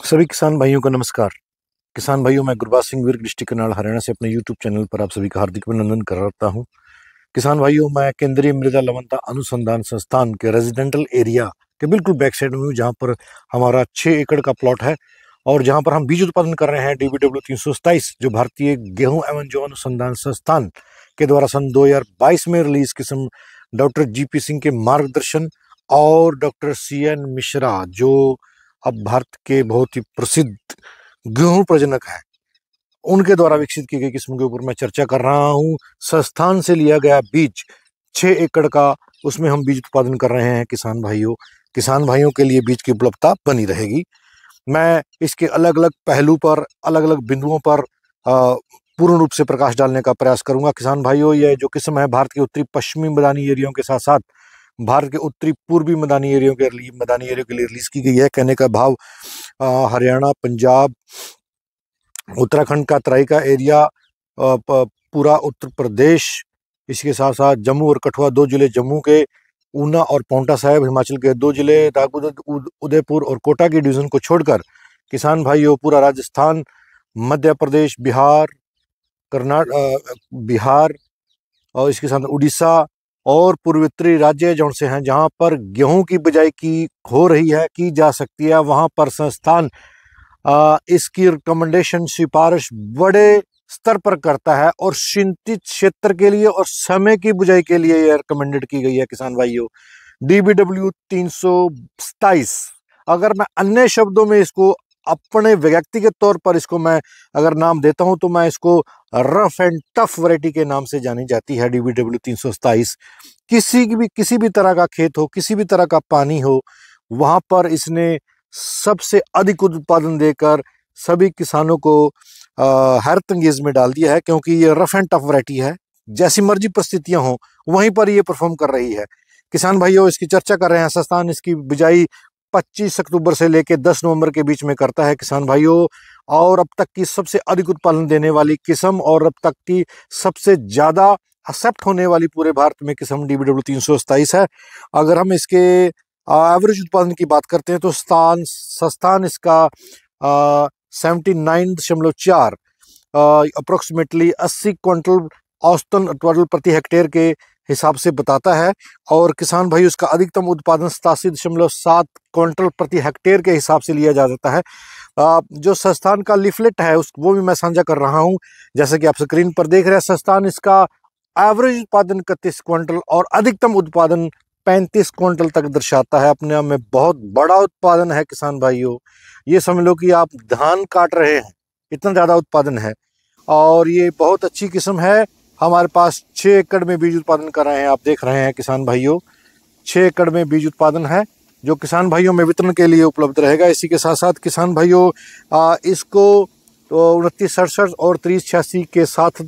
सभी किसान भाइयों को नमस्कार। किसान भाइयों, मैं गुरबाज सिंह वीर डिस्ट्रिक्ट करनाल हरियाणा से अपने यूट्यूब चैनल पर आप सभी का हार्दिक अभिनंदन करता हूं। किसान भाइयों, मैं केंद्रीय मृदा लवणता अनुसंधान संस्थान के रेजिडेंटल एरिया के बिल्कुल बैक साइड में हूँ, जहाँ पर हमारा 6 एकड़ का प्लॉट है और जहाँ पर हम बीज उत्पादन कर रहे हैं DBW 327, जो भारतीय गेहूं एवं जौ अनुसंधान संस्थान के द्वारा सन 2022 में रिलीज किस्म डॉक्टर GP सिंह के मार्गदर्शन और डॉक्टर CN मिश्रा, जो अब भारत के बहुत ही प्रसिद्ध गेहूं प्रजनक है, उनके द्वारा विकसित की गई किस्म के ऊपर मैं चर्चा कर रहा हूं। संस्थान से लिया गया बीज 6 एकड़ का, उसमें हम बीज उत्पादन कर रहे हैं। किसान भाइयों के लिए बीज की उपलब्धता बनी रहेगी। मैं इसके अलग अलग पहलू पर, अलग अलग बिंदुओं पर पूर्ण रूप से प्रकाश डालने का प्रयास करूंगा। किसान भाइयों, यह जो किस्म है भारत के उत्तरी पश्चिमी मैदानी एरियो के साथ साथ भारत के उत्तरी पूर्वी मैदानी एरियो के लिए रिलीज की गई है। कहने का भाव हरियाणा, पंजाब, उत्तराखंड का तराई का एरिया, पूरा उत्तर प्रदेश, इसके साथ साथ जम्मू और कठुआ 2 जिले, जम्मू के ऊना और पांवटा साहिब हिमाचल के 2 जिले, उदयपुर और कोटा की डिवीजन को छोड़कर किसान भाइयों पूरा राजस्थान, मध्य प्रदेश, बिहार और इसके साथ उड़ीसा और पूर्वोत्तरी राज्य जौन से हैं, जहां पर गेहूं की बिजाई हो रही है, की जा सकती है, वहां पर संस्थान इसकी रिकमेंडेशन, सिफारिश बड़े स्तर पर करता है और सिंचित क्षेत्र के लिए और समय की बुझाई के लिए यह रिकमेंडेड की गई है। किसान भाइयों, DBW 327, अगर मैं अन्य शब्दों में इसको अपने व्यक्तिगत तौर पर इसको मैं अगर नाम देता हूं तो मैं इसको रफ एंड टफ वैरायटी के नाम से जानी जाती है। DBW 327 किसी भी तरह का खेत हो, किसी भी तरह का पानी हो, वहां पर इसने सबसे अधिक उत्पादन देकर सभी किसानों को हैरतअंगेज में डाल दिया है, क्योंकि ये रफ एंड टफ वैरायटी है। जैसी मर्जी परिस्थितियां हो वहीं पर ये परफॉर्म कर रही है। किसान भाइयों, इसकी चर्चा कर रहे हैं। संस्थान इसकी बिजाई 25 अक्टूबर से लेकर 10 नवंबर के बीच में करता है। किसान भाइयों, और अब तक की सबसे अधिक उत्पादन देने वाली किस्म और अब तक की सबसे ज्यादा एक्सेप्ट होने वाली पूरे भारत में किस्म DBW 327 है। अगर हम इसके एवरेज उत्पादन की बात करते हैं तो संस्थान इसका 79.4 अप्रोक्सीमेटली 80 क्विंटल औसतन उत्पादन प्रति हेक्टेयर के हिसाब से बताता है। और किसान भाई, उसका अधिकतम उत्पादन 87.7 क्विंटल प्रति हेक्टेयर के हिसाब से लिया जा सकता है। जो संस्थान का लीफलेट है वो भी मैं साझा कर रहा हूं, जैसे कि आप स्क्रीन पर देख रहे हैं। संस्थान इसका एवरेज उत्पादन 31 क्विंटल और अधिकतम उत्पादन 35 क्विंटल तक दर्शाता है। अपने आप में बहुत बड़ा उत्पादन है। किसान भाइयों, ये समझ लो कि आप धान काट रहे हैं, इतना ज़्यादा उत्पादन है और ये बहुत अच्छी किस्म है। हमारे पास 6 एकड़ में बीज उत्पादन कर रहे हैं, आप देख रहे हैं किसान भाइयों। 6 एकड़ में बीज उत्पादन है जो किसान भाइयों में वितरण के लिए उपलब्ध रहेगा। इसी के साथ साथ किसान भाइयों, इसको 2967 और 3086 के साथ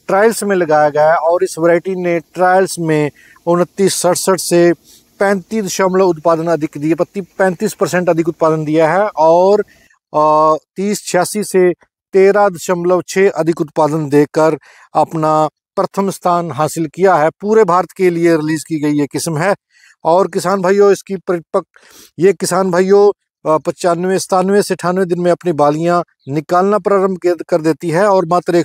ट्रायल्स में लगाया गया है और इस वैरायटी ने ट्रायल्स में 2967 से 35 उत्पादन अधिक दिए, 35% अधिक उत्पादन दिया है और 3086 से 13.6 अधिक उत्पादन देकर अपना प्रथम स्थान हासिल किया है। पूरे भारत के लिए रिलीज की गई ये किस्म है। और किसान भाइयों, इसकी ये किसान भाइयों 95, 97 से 98 दिन में अपनी बालियां निकालना प्रारंभ कर देती है और मात्र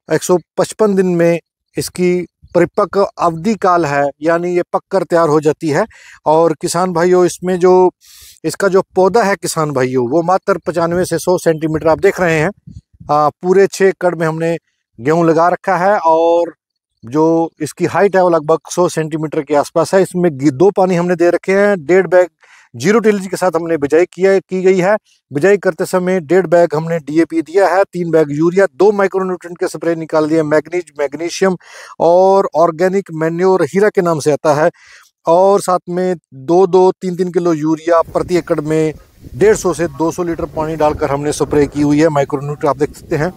155 दिन में इसकी परिपक्व अवधि काल है, यानी ये पक कर तैयार हो जाती है। और किसान भाइयों, इसमें जो इसका जो पौधा है किसान भाइयों, वो मात्र 95 से 100 सेंटीमीटर आप देख रहे हैं। पूरे 6 एकड़ में हमने गेहूं लगा रखा है और जो इसकी हाइट है वो लगभग 100 सेंटीमीटर के आसपास है। इसमें 2 पानी हमने दे रखे हैं। 1.5 बैग जीरो टिलेज के साथ हमने बिजाई की गई है। बिजाई करते समय 1.5 बैग हमने DAP दिया है, 3 बैग यूरिया, 2 माइक्रोन्यूट्रिएंट के स्प्रे निकाल दिए, मैग्नीशियम और ऑर्गेनिक मैन्योर हीरा के नाम से आता है। और साथ में 2-3 किलो यूरिया प्रति एकड़ में 150 से 200 लीटर पानी डालकर हमने स्प्रे की हुई है। माइक्रोन्यूट्रिएंट आप देख सकते हैं।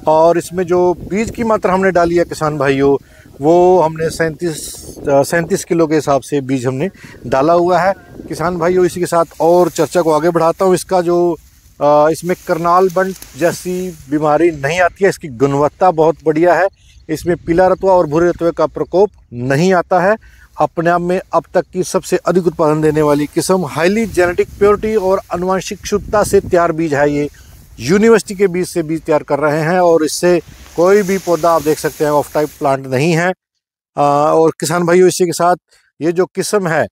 और इसमें जो बीज की मात्रा हमने डाली है किसान भाइयों, वो हमने 37 किलो के हिसाब से बीज हमने डाला हुआ है। किसान भाइयों, इसी के साथ और चर्चा को आगे बढ़ाता हूँ। इसका जो इसमें करनाल बंट जैसी बीमारी नहीं आती है। इसकी गुणवत्ता बहुत बढ़िया है। इसमें पीला रतुआ और भूरे रतुए का प्रकोप नहीं आता है अपने आप में अब तक की सबसे अधिक उत्पादन देने वाली किस्म, हाईली जेनेटिक प्योरिटी और आनुवंशिक शुद्धता से तैयार बीज है। ये यूनिवर्सिटी के बीज से बीज तैयार कर रहे हैं और इससे कोई भी पौधा आप देख सकते हैं ऑफ टाइप प्लांट नहीं है। और किसान भाइयों, इसी के साथ ये जो किस्म है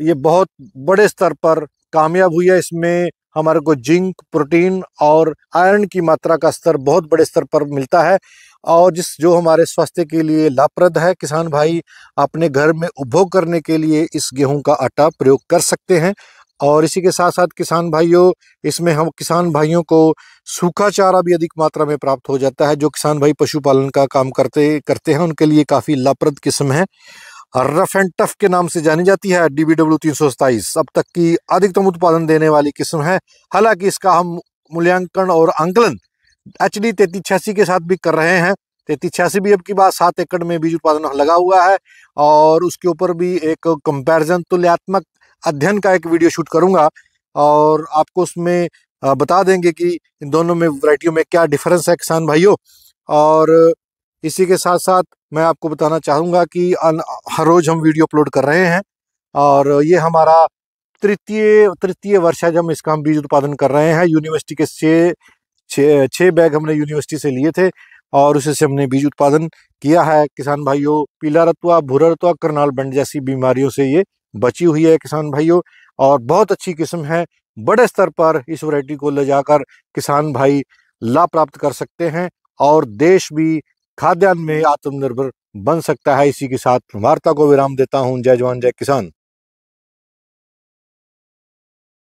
ये बहुत बड़े स्तर पर कामयाब हुई है। इसमें हमारे को जिंक, प्रोटीन और आयरन की मात्रा का स्तर बहुत बड़े स्तर पर मिलता है और जो हमारे स्वास्थ्य के लिए लाभप्रद है। किसान भाई अपने घर में उपभोग करने के लिए इस गेहूं का आटा प्रयोग कर सकते हैं। और इसी के साथ साथ किसान भाइयों, इसमें हम किसान भाइयों को सूखा चारा भी अधिक मात्रा में प्राप्त हो जाता है। जो किसान भाई पशुपालन का काम करते हैं उनके लिए काफ़ी लाभप्रद किस्म है। रफ एंड टफ के नाम से जानी जाती है। DBW 327 अब तक की अधिकतम उत्पादन देने वाली किस्म है। हालांकि इसका हम मूल्यांकन और आंकलन HD 3386 के साथ भी कर रहे हैं। 3386 भी अब की बात 7 एकड़ में बीज उत्पादन लगा हुआ है और उसके ऊपर भी एक कंपैरिजन तुलनात्मक अध्ययन का एक वीडियो शूट करूंगा और आपको उसमें बता देंगे कि इन दोनों में वैरायटियों में क्या डिफरेंस है किसान भाइयों। और इसी के साथ साथ मैं आपको बताना चाहूँगा कि हर रोज़ हम वीडियो अपलोड कर रहे हैं और ये हमारा तृतीय वर्ष है जब हम इसका हम बीज उत्पादन कर रहे हैं। यूनिवर्सिटी के छः बैग हमने यूनिवर्सिटी से लिए थे और उसी से हमने बीज उत्पादन किया है। किसान भाइयों, पीला रतुआ, भूरा रतुआ, करनाल बंड जैसी बीमारियों से ये बची हुई है किसान भाइयों और बहुत अच्छी किस्म है। बड़े स्तर पर इस वैरायटी को ले जाकर किसान भाई लाभ प्राप्त कर सकते हैं और देश भी खाद्यान्न में आत्मनिर्भर बन सकता है। इसी के साथ वार्ता को विराम देता हूँ। जय जवान जय किसान।